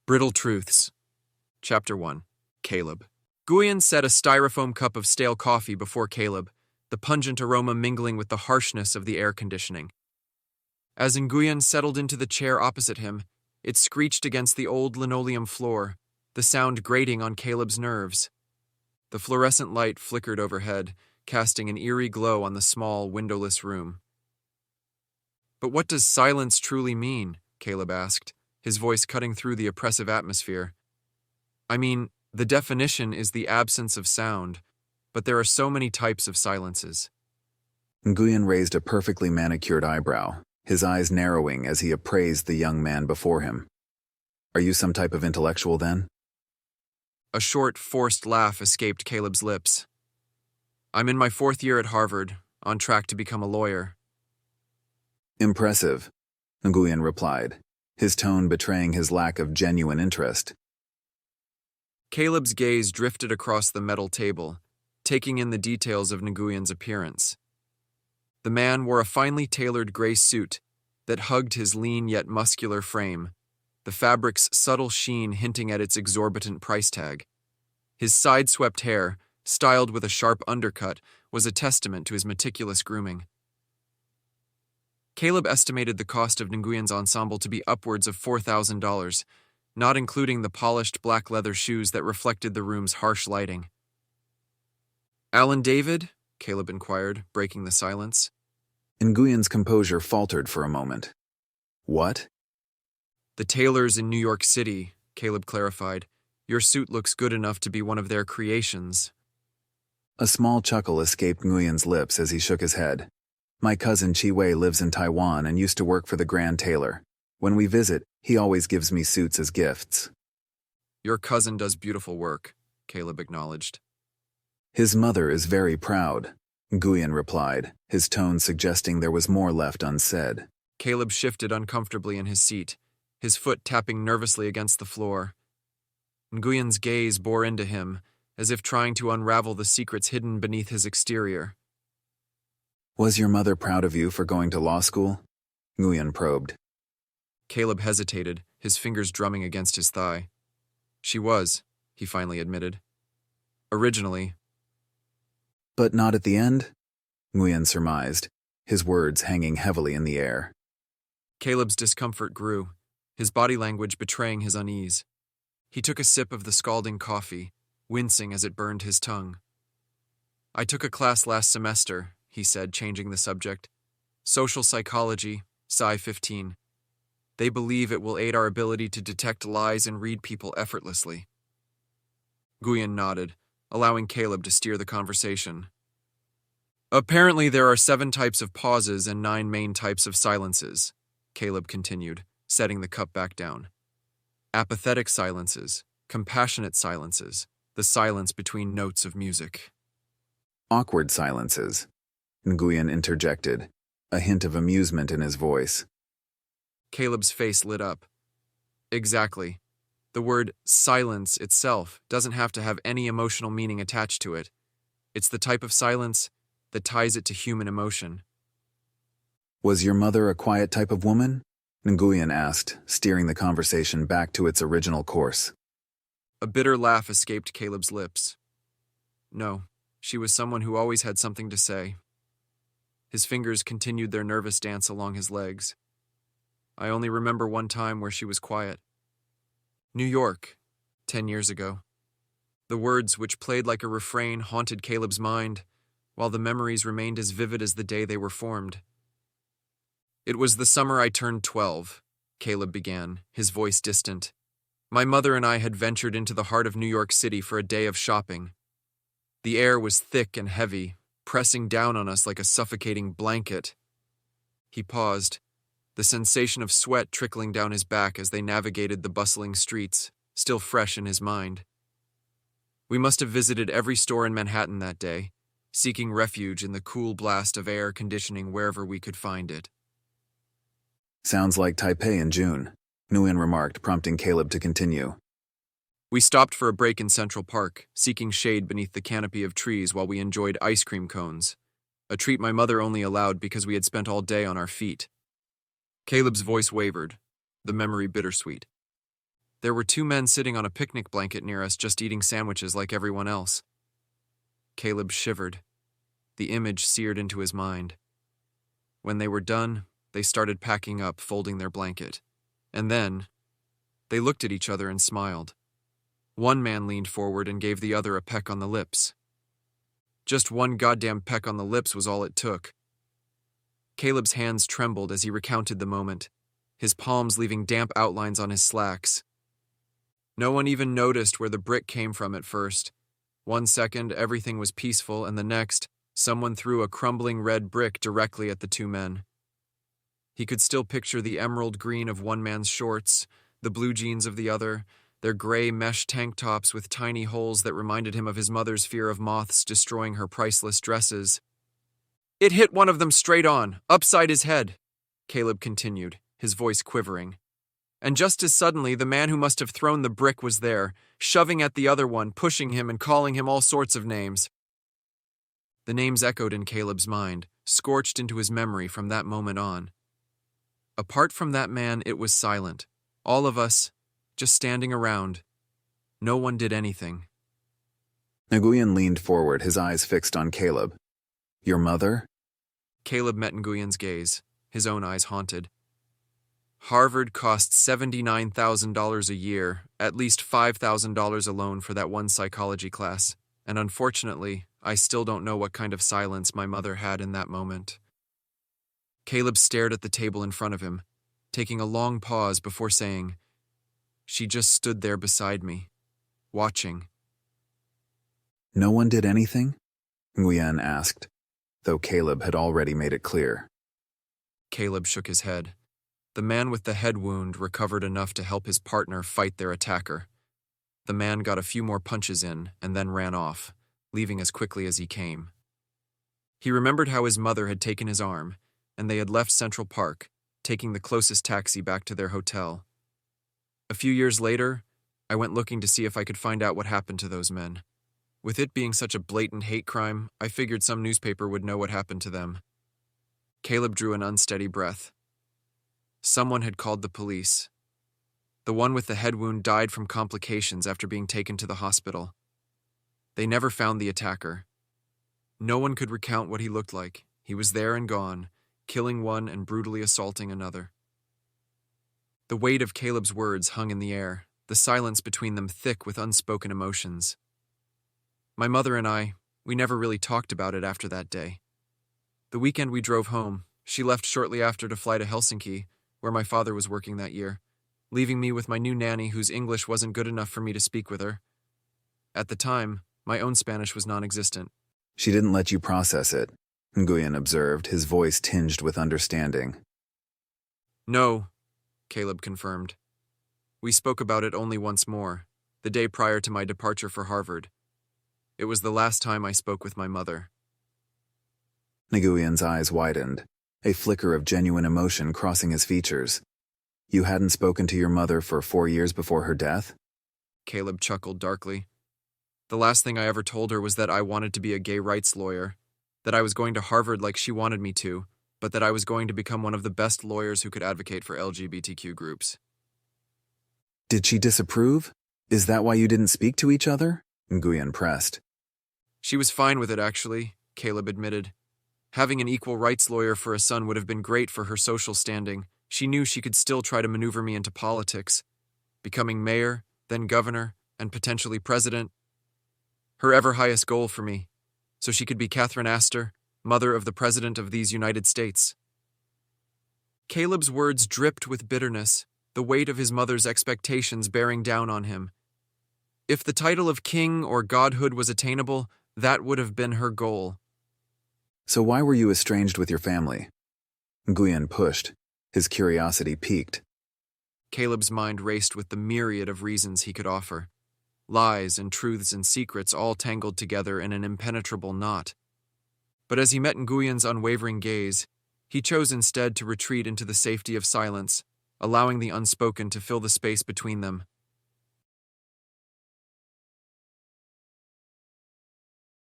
Brittle Truths. Chapter 1. Caleb. Nguyen set a styrofoam cup of stale coffee before Caleb, the pungent aroma mingling with the harshness of the air conditioning. As Nguyen settled into the chair opposite him, it screeched against the old linoleum floor, the sound grating on Caleb's nerves. The fluorescent light flickered overhead, casting an eerie glow on the small, windowless room. "But what does silence truly mean?" Caleb asked, his voice cutting through the oppressive atmosphere. "I mean, the definition is the absence of sound, but there are so many types of silences." Nguyen raised a perfectly manicured eyebrow, his eyes narrowing as he appraised the young man before him. "Are you some type of intellectual, then?" A short, forced laugh escaped Caleb's lips. "I'm in my 4th year at Harvard, on track to become a lawyer." "Impressive," Nguyen replied, his tone betraying his lack of genuine interest. Caleb's gaze drifted across the metal table, taking in the details of Nguyen's appearance. The man wore a finely tailored gray suit that hugged his lean yet muscular frame, the fabric's subtle sheen hinting at its exorbitant price tag. His side-swept hair, styled with a sharp undercut, was a testament to his meticulous grooming. Caleb estimated the cost of Nguyen's ensemble to be upwards of $4,000, not including the polished black leather shoes that reflected the room's harsh lighting. "Alan David?" Caleb inquired, breaking the silence. Nguyen's composure faltered for a moment. "What?" "The tailors in New York City," Caleb clarified. "Your suit looks good enough to be one of their creations." A small chuckle escaped Nguyen's lips as he shook his head. "My cousin Chi Wei lives in Taiwan and used to work for the Grand Tailor. When we visit, he always gives me suits as gifts." "Your cousin does beautiful work," Caleb acknowledged. "His mother is very proud," Nguyen replied, his tone suggesting there was more left unsaid. Caleb shifted uncomfortably in his seat, his foot tapping nervously against the floor. Nguyen's gaze bore into him, as if trying to unravel the secrets hidden beneath his exterior. "Was your mother proud of you for going to law school?" Nguyen probed. Caleb hesitated, his fingers drumming against his thigh. "She was," he finally admitted. "Originally." "But not at the end?" Nguyen surmised, his words hanging heavily in the air. Caleb's discomfort grew, his body language betraying his unease. He took a sip of the scalding coffee, wincing as it burned his tongue. "I took a class last semester," he said, changing the subject. "Social psychology, Sci 15. They believe it will aid our ability to detect lies and read people effortlessly." Nguyen nodded, allowing Caleb to steer the conversation. "Apparently there are 7 types of pauses and 9 main types of silences," Caleb continued, setting the cup back down. "Apathetic silences, compassionate silences, the silence between notes of music." "Awkward silences," Nguyen interjected, a hint of amusement in his voice. Caleb's face lit up. "Exactly. The word silence itself doesn't have to have any emotional meaning attached to it. It's the type of silence that ties it to human emotion." "Was your mother a quiet type of woman?" Nguyen asked, steering the conversation back to its original course. A bitter laugh escaped Caleb's lips. "No, she was someone who always had something to say." His fingers continued their nervous dance along his legs. "I only remember one time where she was quiet. New York, 10 years ago." The words, which played like a refrain, haunted Caleb's mind, while the memories remained as vivid as the day they were formed. "It was the summer I turned 12, Caleb began, his voice distant. "My mother and I had ventured into the heart of New York City for a day of shopping. The air was thick and heavy, pressing down on us like a suffocating blanket." He paused, the sensation of sweat trickling down his back as they navigated the bustling streets, still fresh in his mind. "We must have visited every store in Manhattan that day, seeking refuge in the cool blast of air conditioning wherever we could find it." "Sounds like Taipei in June," Nguyen remarked, prompting Caleb to continue. "We stopped for a break in Central Park, seeking shade beneath the canopy of trees while we enjoyed ice cream cones, a treat my mother only allowed because we had spent all day on our feet." Caleb's voice wavered, the memory bittersweet. There were two men sitting on a picnic blanket near us, just eating sandwiches like everyone else. Caleb shivered. The image seared into his mind. When they were done, they started packing up, folding their blanket. And then, they looked at each other and smiled. One man leaned forward and gave the other a peck on the lips. Just one goddamn peck on the lips was all it took. Caleb's hands trembled as he recounted the moment, his palms leaving damp outlines on his slacks. No one even noticed where the brick came from at first. 1 second, everything was peaceful, and the next, someone threw a crumbling red brick directly at the two men. He could still picture the emerald green of one man's shorts, the blue jeans of the other, their gray mesh tank tops with tiny holes that reminded him of his mother's fear of moths destroying her priceless dresses. It hit one of them straight on, upside his head, Caleb continued, his voice quivering. And just as suddenly, the man who must have thrown the brick was there, shoving at the other one, pushing him and calling him all sorts of names. The names echoed in Caleb's mind, scorched into his memory from that moment on. Apart from that man, it was silent. All of us, just standing around. No one did anything. Nguyen leaned forward, his eyes fixed on Caleb. Your mother? Caleb met Nguyin's gaze, his own eyes haunted. Harvard costs $79,000 a year, at least $5,000 alone for that one psychology class, and unfortunately, I still don't know what kind of silence my mother had in that moment. Caleb stared at the table in front of him, taking a long pause before saying, She just stood there beside me, watching. No one did anything? Nguyen asked, though Caleb had already made it clear. Caleb shook his head. The man with the head wound recovered enough to help his partner fight their attacker. The man got a few more punches in and then ran off, leaving as quickly as he came. He remembered how his mother had taken his arm, and they had left Central Park, taking the closest taxi back to their hotel. A few years later, I went looking to see if I could find out what happened to those men. With it being such a blatant hate crime, I figured some newspaper would know what happened to them. Caleb drew an unsteady breath. Someone had called the police. The one with the head wound died from complications after being taken to the hospital. They never found the attacker. No one could recount what he looked like. He was there and gone, killing one and brutally assaulting another. The weight of Caleb's words hung in the air, the silence between them thick with unspoken emotions. My mother and I, we never really talked about it after that day. The weekend we drove home, she left shortly after to fly to Helsinki, where my father was working that year, leaving me with my new nanny whose English wasn't good enough for me to speak with her. At the time, my own Spanish was non-existent. She didn't let you process it, Nguyen observed, his voice tinged with understanding. No, Caleb confirmed. We spoke about it only once more, the day prior to my departure for Harvard. It was the last time I spoke with my mother. Nguyen's eyes widened, a flicker of genuine emotion crossing his features. You hadn't spoken to your mother for 4 years before her death? Caleb chuckled darkly. The last thing I ever told her was that I wanted to be a gay rights lawyer, that I was going to Harvard like she wanted me to, but that I was going to become one of the best lawyers who could advocate for LGBTQ groups. Did she disapprove? Is that why you didn't speak to each other? Nguyen pressed. She was fine with it, actually, Caleb admitted. Having an equal rights lawyer for a son would have been great for her social standing. She knew she could still try to maneuver me into politics, becoming mayor, then governor, and potentially president. Her ever highest goal for me, so she could be Catherine Astor, mother of the President of these United States. Caleb's words dripped with bitterness, the weight of his mother's expectations bearing down on him. If the title of king or godhood was attainable, that would have been her goal. So why were you estranged with your family? Nguyen pushed, his curiosity piqued. Caleb's mind raced with the myriad of reasons he could offer. Lies and truths and secrets all tangled together in an impenetrable knot. But as he met Nguyen's unwavering gaze, he chose instead to retreat into the safety of silence, allowing the unspoken to fill the space between them.